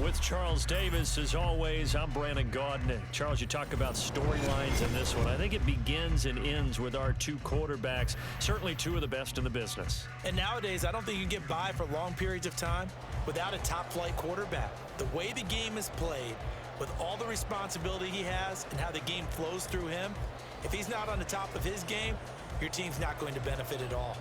With Charles Davis, as always, I'm Brandon Gaudin. Charles, you talk about storylines in this one. I think it begins and ends with our two quarterbacks, certainly two of the best in the business. And nowadays, I don't think you can get by for long periods of time without a top-flight quarterback. The way the game is played, with all the responsibility he has and how the game flows through him, if he's not on the top of his game, your team's not going to benefit at all.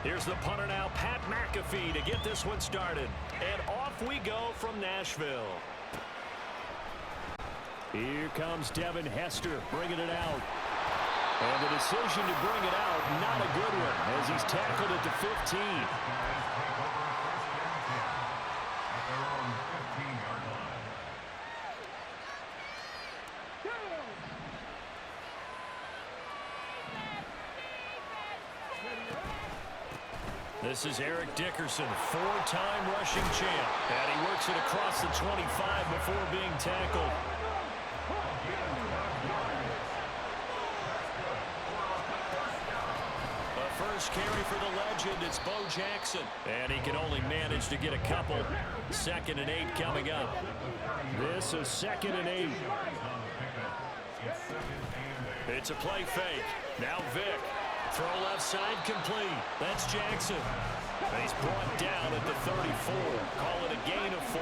Here's the punter now, Pat McAfee, to get this one started. And off we go from Nashville. Here comes Devin Hester bringing it out. And the decision to bring it out, not a good one, as he's tackled at the 15. This is Eric Dickerson, four-time rushing champ. And he works it across the 25 before being tackled. A first carry for the legend, it's Bo Jackson. And he can only manage to get a couple. 2nd and 8 coming up. This is 2nd and 8. It's a play fake. Now Vick. Throw left side complete. That's Jackson. He's brought down at the 34. Call it a gain of 4.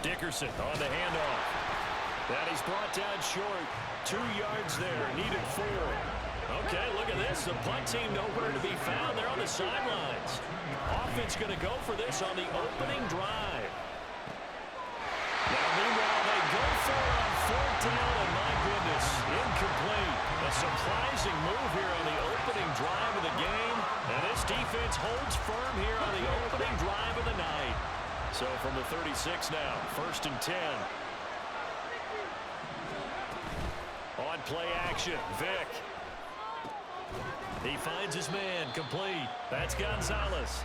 Dickerson on the handoff. That he's brought down short. 2 yards there. Needed 4. Okay, look at this. The punt team nowhere to be found. They're on the sidelines. Offense going to go for this on the opening drive. Now, meanwhile, they go for it on 4th down, and my goodness, incomplete. A surprising move here on the opening drive of the game. And this defense holds firm here on the opening drive of the night. So from the 36 now, 1st and 10. On play action, Vick. He finds his man, complete. That's Gonzalez.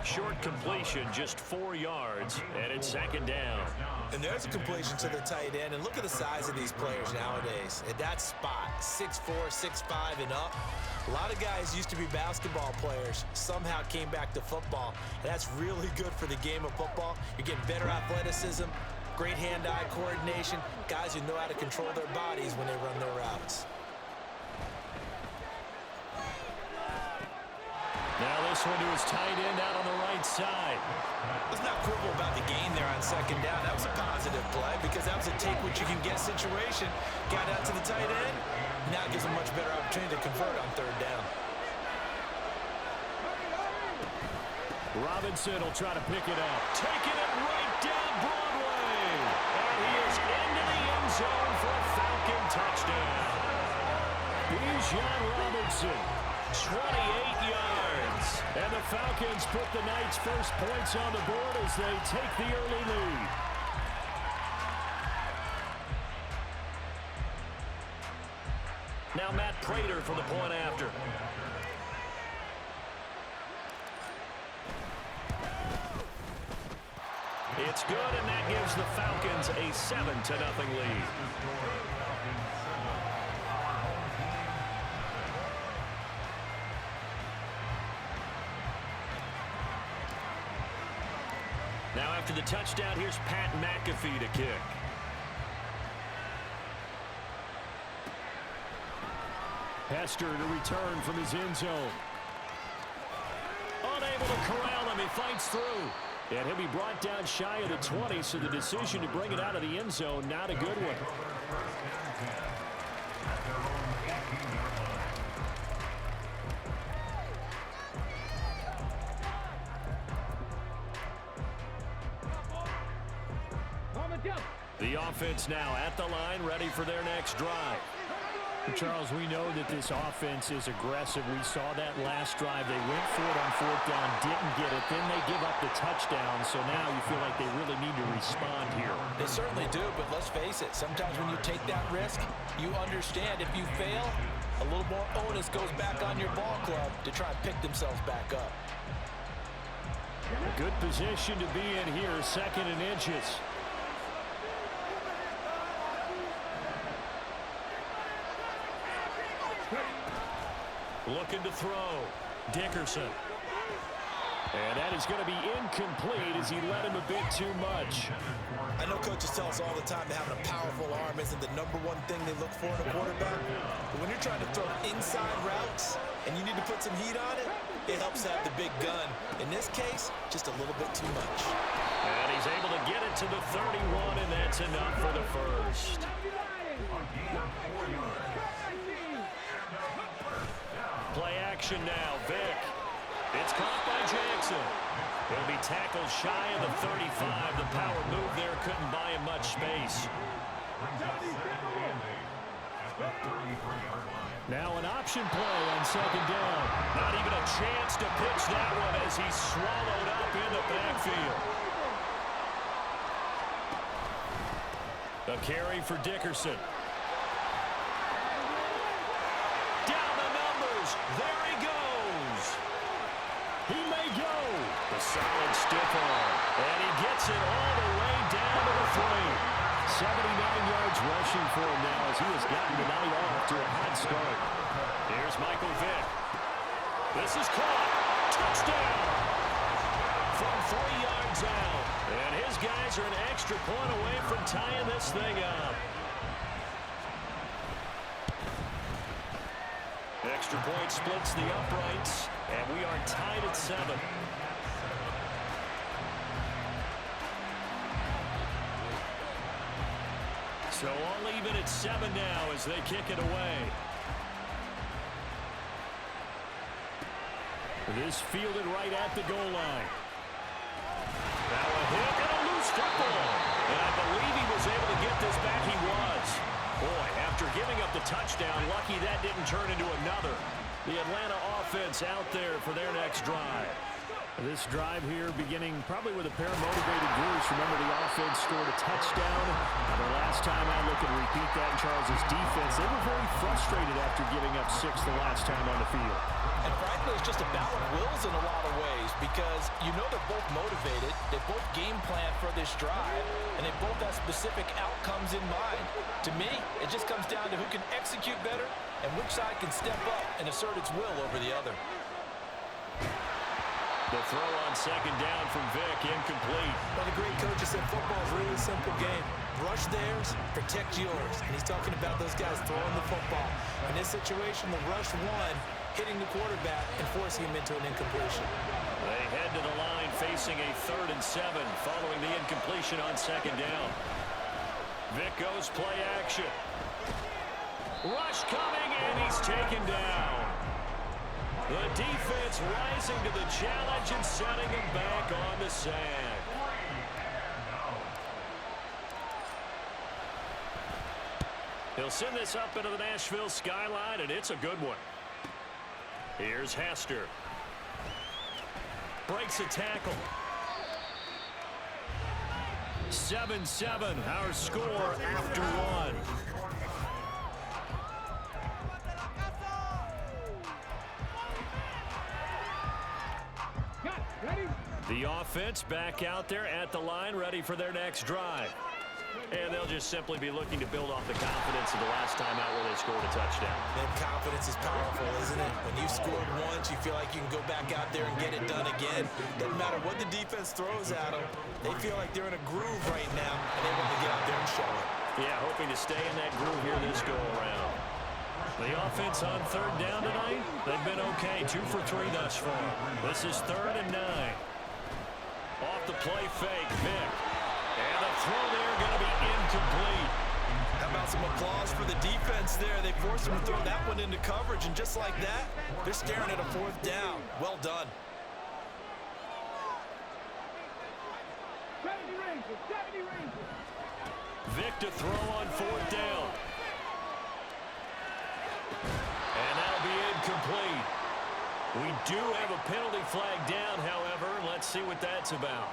Short completion, just 4 yards, and it's 2nd down. And there's a completion to the tight end, and look at the size of these players nowadays. At that spot, 6'4", 6'5", and up. A lot of guys used to be basketball players, somehow came back to football, and that's really good for the game of football. You're getting better athleticism, great hand-eye coordination, guys who know how to control their bodies when they run their routes. Now this one to his tight end out on the right side. Let's not quibble about the gain there on 2nd down. That was a positive play because that was a take-what-you-can-get situation. Got out to the tight end. Now it gives him a much better opportunity to convert on 3rd down. Robinson will try to pick it up. Taking it right down Broadway. And he is into the end zone for a Falcon touchdown. Bijan Robinson, 28 yards. And the Falcons put the night's first points on the board as they take the early lead. Now Matt Prater for the point after. It's good, and that gives the Falcons a 7-0 lead. Now after the touchdown, here's Pat McAfee to kick. Hester to return from his end zone. Unable to corral him, he fights through. And he'll be brought down shy of the 20, so the decision to bring it out of the end zone, not a good one. The offense now at the line, ready for their next drive. Charles, we know that this offense is aggressive. We saw that last drive. They went for it on fourth down, didn't get it. Then they give up the touchdown. So now you feel like they really need to respond here. They certainly do, but let's face it. Sometimes when you take that risk, you understand if you fail, a little more onus goes back on your ball club to try and pick themselves back up. A good position to be in here, 2nd and inches. Looking to throw. Dickerson. And that is going to be incomplete as he led him a bit too much. I know coaches tell us all the time that having a powerful arm isn't the #1 thing they look for in a quarterback. But when you're trying to throw inside routes and you need to put some heat on it, it helps have the big gun. In this case, just a little bit too much. And he's able to get it to the 31, and that's enough for the first. Play action now, Vick. It's caught by Jackson. He'll be tackled shy of the 35. The power move there couldn't buy him much space. Now an option play on 2nd down. Not even a chance to pitch that one as he's swallowed up in the backfield. A carry for Dickerson. Down the numbers. There he goes. He may go. A solid stiff arm. And he gets it all the way down to the 3. 79 yards rushing for him now as he has gotten the night off to a hot start. Here's Michael Vick. This is caught. Touchdown. From 3 yards out. And his guys are an extra point away from tying this thing up. Extra point splits the uprights, and we are tied at 7. So all even at 7 now as they kick it away. This fielded right at the goal line. Now a hit and a loose football. And I believe he was able to get this back. He was. Boy, after giving up the touchdown, lucky that didn't turn into another. The Atlanta offense out there for their next drive. This drive here beginning probably with a pair of motivated groups. Remember, the offense scored a touchdown. The last time I look and repeat that in Charles' defense, they were very frustrated after giving up 6 the last time on the field. And frankly, it's just a battle of wills in a lot of ways because you know they're both motivated, they both game plan for this drive, and they both have specific outcomes in mind. To me, it just comes down to who can execute better and which side can step up and assert its will over the other. The throw on 2nd down from Vick, incomplete. Well, the great coach said football is a really simple game. Rush theirs, protect yours. And he's talking about those guys throwing the football. In this situation, the rush won, hitting the quarterback and forcing him into an incompletion. They head to the line facing a 3rd and 7 following the incompletion on 2nd down. Vick goes play action. Rush coming, and he's taken down. The defense rising to the challenge and setting him back on the sack. He'll send this up into the Nashville skyline, and it's a good one. Here's Hester. Breaks a tackle. 7-7, our score after 1. The offense back out there at the line, ready for their next drive. And they'll just simply be looking to build off the confidence of the last time out where they scored a touchdown. And confidence is powerful, isn't it? When you've scored once, you feel like you can go back out there and get it done again. Doesn't matter what the defense throws at them. They feel like they're in a groove right now, and they want to get out there and show it. Yeah, hoping to stay in that groove here this go-around. The offense on 3rd down tonight, they've been okay. 2 for 3 thus far. This is 3rd and 9. Off the play fake, Vick. And the throw there going to be incomplete. How about some applause for the defense there? They forced him to throw that one into coverage, and just like that, they're staring at a 4th down. Well done. Vick to throw on 4th down. do have a penalty flag down, however. Let's see what that's about.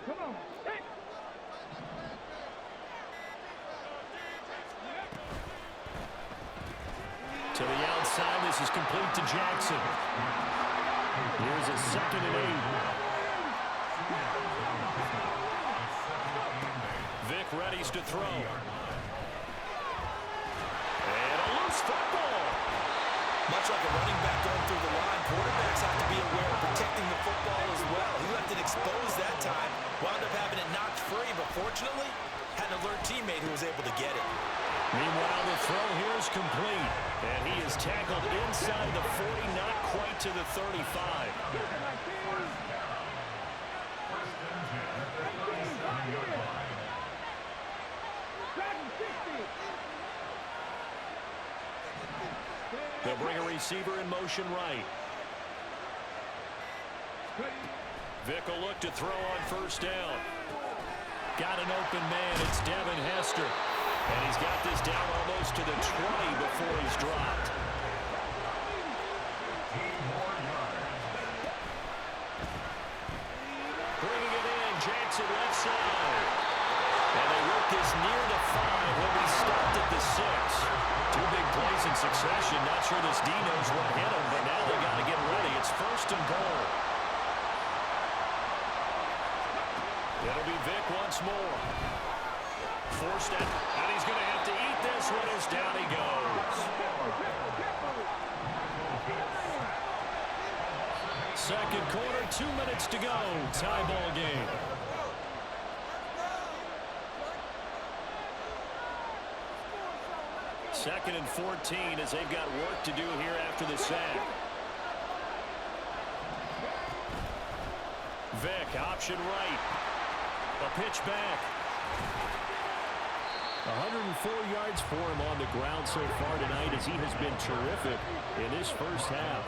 Come on. Hey. To the outside, this is complete to Jackson. Here's a 2nd and 8. Vic readies to throw. And a loose football. Much like a running back going through the line, quarterbacks have to be aware of protecting the football as well. He left it exposed that time, wound up having it knocked free, but fortunately, had an alert teammate who was able to get it. Meanwhile, the throw here is complete, and he is tackled inside the 40, not quite to the 35. They'll bring a receiver in motion right. Vic will look to throw on 1st down. Got an open man. It's Devin Hester. And he's got this down almost to the 20 before he's dropped. Bringing it in, Jackson left side. And they work this near the 5. He'll be stopped at the 6. 2 big plays in succession. Not sure this D knows what hit him, but now they got to get ready. It's 1st and goal. It'll be Vic once more. Forced out, and he's going to have to eat this one as down he goes. 2nd quarter, 2 minutes to go. Tie ball game. Second and 14 as they've got work to do here after the sack. Vic, option right. A pitch back. 104 yards for him on the ground so far tonight as he has been terrific in his first half.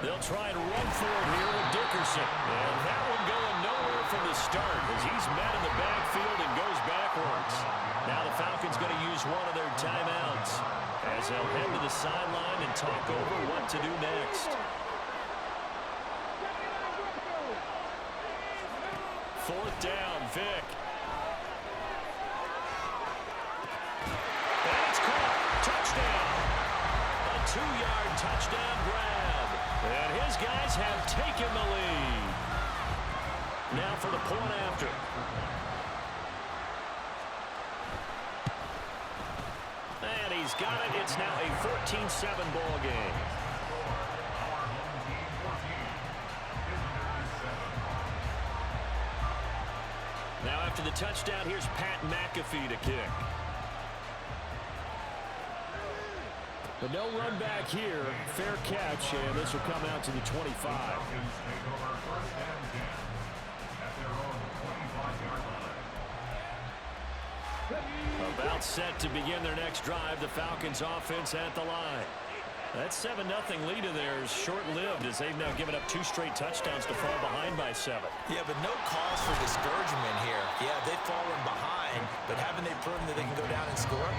They'll try and run for it here with Dickerson. And that one going nowhere from the start as he's met in the backfield and goes backwards. Now the Falcons going to use one of their timeouts as they'll head to the sideline and talk over what to do next. 4th down, Vic. And it's caught. Touchdown. A 2-yard touchdown grab. And his guys have taken the lead. Now for the point after. And he's got it. It's now a 14-7 ball game. Now after the touchdown, here's Pat McAfee to kick. But no run back here. Fair catch, and this will come out to the 25. About set to begin their next drive. The Falcons offense at the line. That 7-0 lead of theirs short-lived as they've now given up 2 straight touchdowns to fall behind by 7. Yeah, but no cause for discouragement here. Yeah, they've fallen behind, but haven't they proven that they can go down and score?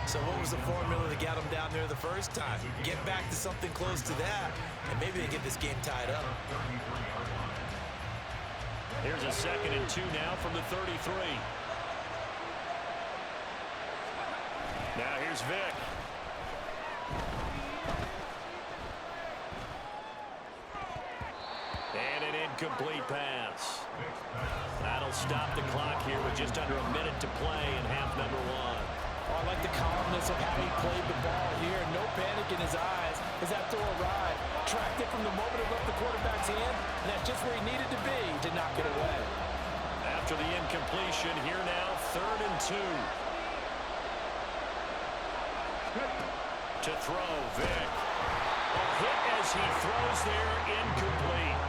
So what was the formula to get them down there the first time? Get back to something close to that, and maybe they get this game tied up. Here's a 2nd and 2 now from the 33. Now here's Vic. And an incomplete pass. That'll stop the clock here with just under a minute to play in half number 1. Oh, I like the calmness of how he played the ball here. No panic in his eyes as that throw arrived. Tracked it from the moment it left the quarterback's hand, and that's just where he needed to be to knock it away. After the incompletion, here now, 3rd and 2. To throw, Vic. A hit as he throws there, incomplete.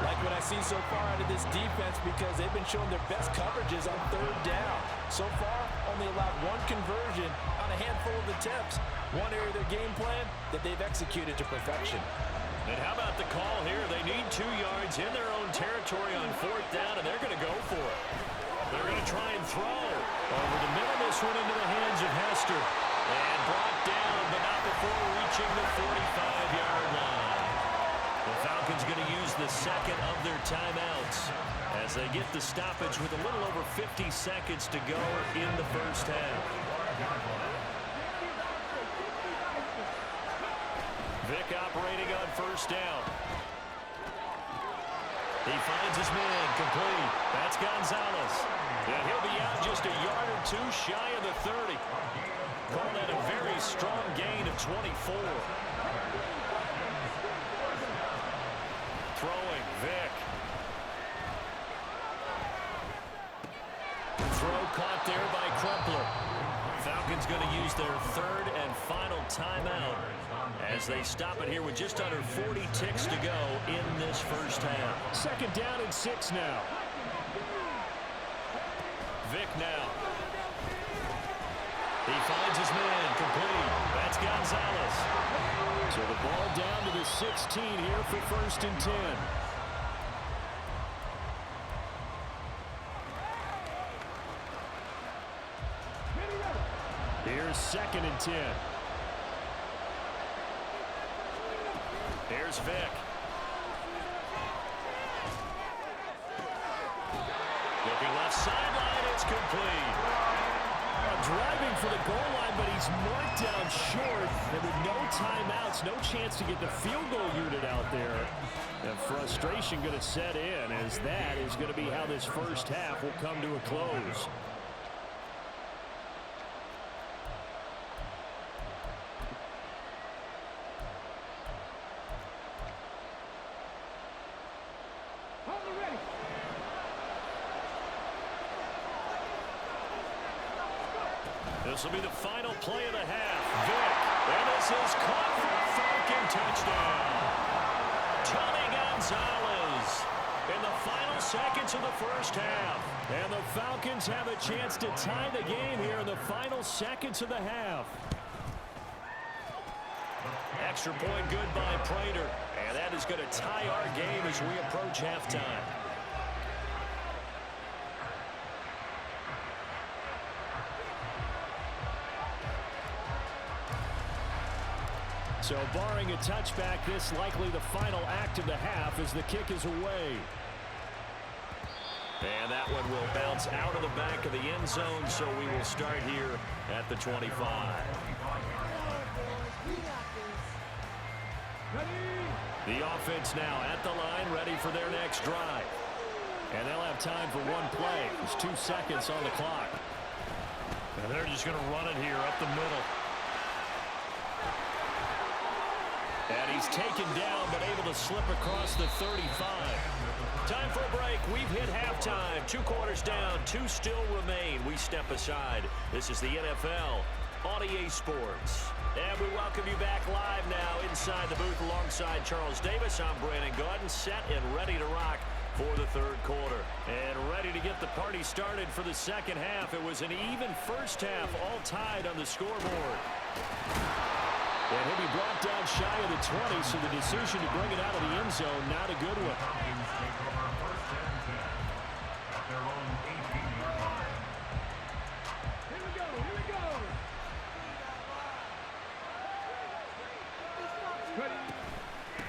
Like what I see so far out of this defense because they've been showing their best coverages on third down. So far, only allowed one conversion on a handful of attempts. One area of their game plan that they've executed to perfection. And how about the call here? They need 2 yards in their own territory on fourth down, and they're going to go for it. They're going to try and throw. Over the middle, this one into the hands of Hester. And brought down, but not before reaching the 45-yard line. The Falcons going to use the second of their timeouts as they get the stoppage with a little over 50 seconds to go in the first half. Vick operating on first down. He finds his man, complete. That's Gonzalez. And he'll be out just a yard or two shy of the 30. Call that a very strong gain of 24. Throwing, Vick. Throw caught there by Crumpler. Falcons going to use their third and final timeout as they stop it here with just under 40 ticks to go in this first half. Second down and 6 now. Vick now. He finds his man, complete. That's Gonzalez. So the ball down to the 16 here for first and 10. Here's second and 10. Here's Vick. Looking left sideline, it's complete. Driving for the goal line, but he's marked down short. And with no timeouts, no chance to get the field goal unit out there. And frustration going to set in as that is going to be how this first half will come to a close. This will be the final play of the half. Vick, and this is caught for a Falcon touchdown. Tony Gonzalez in the final seconds of the first half. And the Falcons have a chance to tie the game here in the final seconds of the half. Extra point good by Prater. And that is going to tie our game as we approach halftime. So barring a touchback, this likely the final act of the half as the kick is away. And that one will bounce out of the back of the end zone, so we will start here at the 25. The offense now at the line, ready for their next drive. And they'll have time for one play. There's 2 seconds on the clock. And they're just going to run it here up the middle. And he's taken down, but able to slip across the 35. Time for a break. We've hit halftime. 2 quarters down, 2 still remain. We step aside. This is the NFL on EA Sports. And we welcome you back live now inside the booth alongside Charles Davis. I'm Brandon Gaudin, set and ready to rock for the third quarter. And ready to get the party started for the second half. It was an even first half, all tied on the scoreboard. And he'll be brought down shy of the 20, so the decision to bring it out of the end zone, not a good one.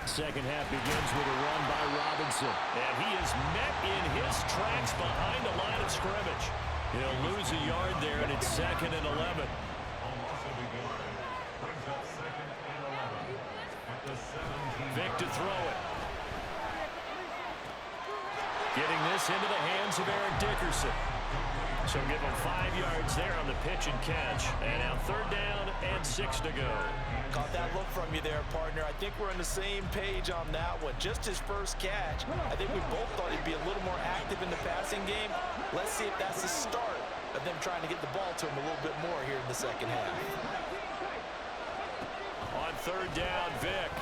Second half begins with a run by Robinson. And he is met in his tracks behind the line of scrimmage. He'll lose a yard there, and it's 2nd and 11. Vick to throw it. Getting this into the hands of Eric Dickerson. So give him 5 yards there on the pitch and catch. And now 3rd down and 6 to go. Caught that look from you there, partner. I think we're on the same page on that one. Just his first catch. I think we both thought he'd be a little more active in the passing game. Let's see if that's the start of them trying to get the ball to him a little bit more here in the second half. On 3rd down, Vick.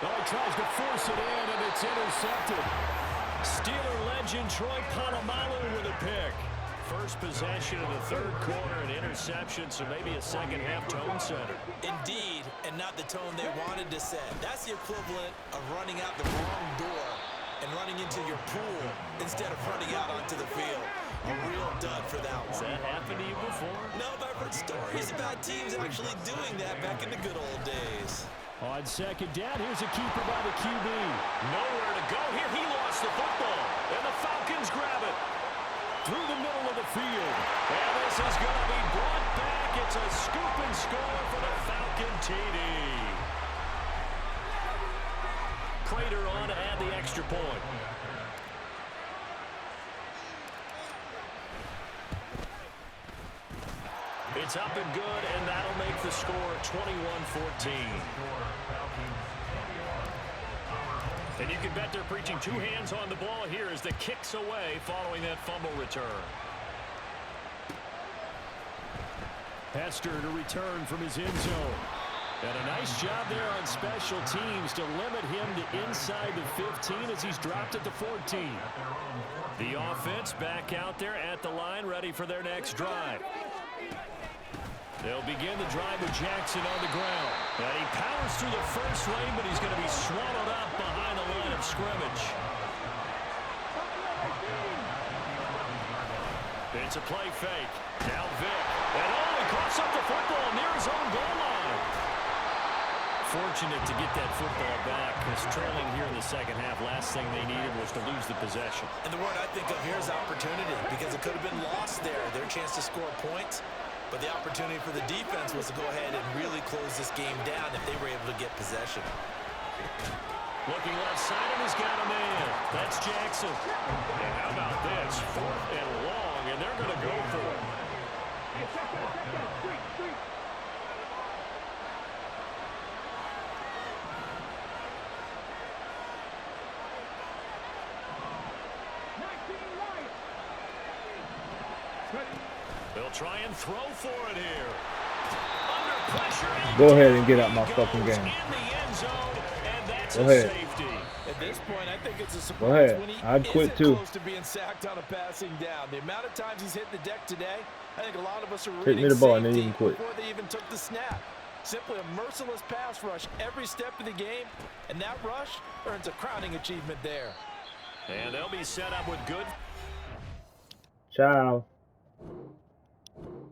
Oh, he tries to force it in, and it's intercepted. Steeler legend Troy Polamalu with a pick. First possession of the third quarter, an interception, so maybe a second-half tone setter. Indeed, and not the tone they wanted to set. That's the equivalent of running out the wrong door and running into your pool instead of running out onto the field. A real dud for that one. Has that happened to you before? No, but I've heard stories about teams actually doing that back in the good old days. On second down, here's a keeper by the QB. Nowhere to go here. He lost the football, and the Falcons grab it. Through the middle of the field. And this is going to be brought back. It's a scoop and score for the Falcon TD. Prater on to add the extra point. It's up and good, and that'll make the score 21-14. And you can bet they're preaching two hands on the ball here as the kick's away following that fumble return. Hester to return from his end zone. And a nice job there on special teams to limit him to inside the 15 as he's dropped at the 14. The offense back out there at the line, ready for their next drive. They'll begin the drive with Jackson on the ground. And he powers through the first lane, but he's going to be swallowed up behind the line of scrimmage. It's a play fake. Now Vick. And he coughs up the football near his own goal line. Fortunate to get that football back, because trailing here in the second half, last thing they needed was to lose the possession. And the word I think of here is opportunity, because it could have been lost there, their chance to score points. But the opportunity for the defense was to go ahead and really close this game down if they were able to get possession. Looking left side, and he's got a man. That's Jackson. And how about this? 4th and long, and they're going to go for it. They'll try and throw for it here. Under pressure. Go ahead and get out my fucking game. Go ahead. At this point, I think it's a Go surprise ahead. when he I'd quit isn't too. close to being sacked on a passing down. The amount of times he's hit the deck today, I think a lot of us are Take me reading the ball and then safety you can quit. before they even took the snap. Simply a merciless pass rush every step of the game, and that rush earns a crowning achievement there. And they'll be set up with good. Ciao.